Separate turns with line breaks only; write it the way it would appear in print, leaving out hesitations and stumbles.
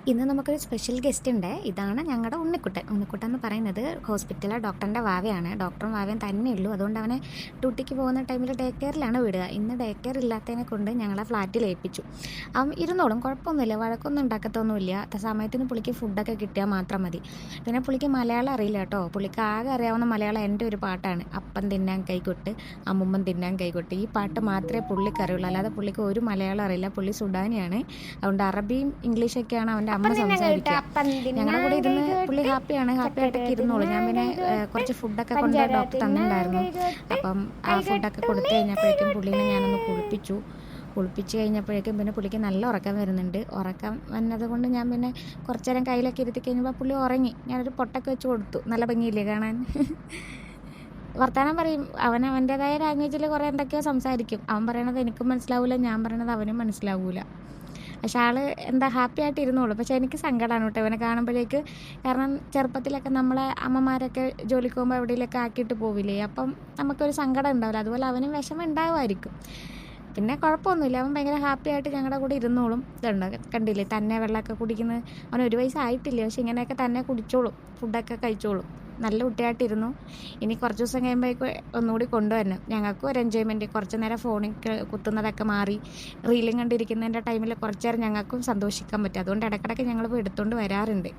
ഇന്ന് നമുക്കൊരു special guest ഉണ്ട്. ഇതാണ് ഞങ്ങളുടെ ഉണ്ണിക്കുട്ടൻ. ഉണ്ണിക്കുട്ടൻ എന്ന് പറയുന്നത് ഹോസ്പിറ്റലിലെ ഡോക്ടറിൻ്റെ വാവയാണ്. ഡോക്ടറും വാവയും തന്നെ ഉള്ളൂ. അതുകൊണ്ട് അവനെ ഡ്യൂട്ടിക്ക് പോകുന്ന ടൈമിൽ ഡേ കെയറിലാണ് വിടുക. ഇന്ന് ഡേ കെയർ ഇല്ലാത്തതിനെ കൊണ്ട് ഞങ്ങളെ ഫ്ലാറ്റിൽ ഏൽപ്പിച്ചു. അവൻ ഇരുന്നോളും, കുഴപ്പമൊന്നുമില്ല, വഴക്കൊന്നും ഉണ്ടാക്കത്തൊന്നുമില്ല. സമയത്തിന് പുള്ളിക്ക് ഫുഡൊക്കെ കിട്ടിയാൽ മാത്രം മതി. പിന്നെ പുള്ളിക്ക് മലയാളം അറിയില്ല കേട്ടോ. പുള്ളിക്ക് ആകെ അറിയാവുന്ന മലയാളം എൻ്റെ ഒരു പാട്ടാണ്, അപ്പം തിന്നാൻ കൈകൊട്ട് അമ്മുമ്മൻ തിന്നാൻ കൈകൊട്ട്. ഈ പാട്ട് മാത്രമേ പുള്ളിക്ക് അറിയുള്ളൂ, അല്ലാതെ പുള്ളിക്ക് ഒരു മലയാളം അറിയില്ല. പുള്ളി സുഡാനിയാണ്. അതുകൊണ്ട് അറബിയും ഇംഗ്ലീഷൊക്കെയാണ് അവൻ്റെ അമ്മ സംസാരിക്കുക. ഞങ്ങളുടെ കൂടെ ഇരുന്ന് പുള്ളി ഹാപ്പി ആയിട്ടൊക്കെ ഇരുന്നോളൂ. ഞാൻ പിന്നെ കുറച്ച് ഫുഡൊക്കെ കൊണ്ട് ഡോക്ടർ തന്നിട്ടുണ്ടായിരുന്നു. അപ്പം ആ ഫുഡൊക്കെ കൊടുത്തു കഴിഞ്ഞപ്പോഴേക്കും പുള്ളീനെ ഞാനൊന്ന് കുളിപ്പിച്ച് കഴിഞ്ഞപ്പോഴേക്കും പിന്നെ പുള്ളിക്ക് നല്ല ഉറക്കം വരുന്നുണ്ട്. ഉറക്കം വന്നത് കൊണ്ട് ഞാൻ പിന്നെ കുറച്ച് നേരം കയ്യിലൊക്കെ ഇരുത്തി കഴിഞ്ഞപ്പോൾ പുള്ളി ഉറങ്ങി. ഞാനൊരു പൊട്ടൊക്കെ വെച്ച് കൊടുത്തു. നല്ല ഭംഗിയില്ലേ കാണാൻ? വർത്തമാനം പറയും. അവൻ്റേതായ ലാംഗ്വേജിൽ കുറേ എന്തൊക്കെയോ സംസാരിക്കും. അവൻ പറയണത് എനിക്കും മനസ്സിലാവില്ല, ഞാൻ പറയണത് അവനും മനസ്സിലാവില്ല. പക്ഷെ എന്താ ഹാപ്പി ആയിട്ട് ഇരുന്നോളൂ. പക്ഷേ എനിക്ക് സങ്കടമാണ് കേട്ടോ ഇവനെ കാണുമ്പോഴേക്ക്. കാരണം ചെറുപ്പത്തിലൊക്കെ നമ്മളെ അമ്മമാരൊക്കെ ജോലിക്ക് പോകുമ്പോൾ എവിടെയെങ്കിലൊക്കെ ആക്കിയിട്ട് പോവില്ലേ, അപ്പം നമുക്കൊരു സങ്കടം ഉണ്ടാവില്ല. അതുപോലെ അവനും വിഷമം ഉണ്ടാകുമായിരിക്കും. പിന്നെ കുഴപ്പമൊന്നുമില്ല, അവൻ ഭയങ്കര ഹാപ്പി ആയിട്ട് ഞങ്ങളുടെ കൂടെ ഇരുന്നോളും. ഇതുണ്ട്, കണ്ടില്ലേ തന്നെ വെള്ളമൊക്കെ കുടിക്കുന്നത്. അവൻ ഒരു വയസ്സായിട്ടില്ല, പക്ഷെ ഇങ്ങനെയൊക്കെ തന്നെ കുടിച്ചോളും, ഫുഡൊക്കെ കഴിച്ചോളും. നല്ല കുട്ടിയായിട്ടിരുന്നു. ഇനി കുറച്ച് ദിവസം കഴിയുമ്പോഴേക്കും ഒന്നുകൂടി കൊണ്ടുവരണം. ഞങ്ങൾക്കും ഒരു എൻജോയ്മെൻറ്റ്. കുറച്ച് നേരം ഫോണിൽ കുത്തുന്നതൊക്കെ മാറി റീലും കണ്ടിരിക്കുന്നതിൻ്റെ ടൈമിൽ കുറച്ച് നേരം ഞങ്ങൾക്കും സന്തോഷിക്കാൻ പറ്റും. അതുകൊണ്ട് ഇടയ്ക്കിടയ്ക്ക് ഞങ്ങൾ പോയി എടുത്തുകൊണ്ട് വരാറുണ്ട്.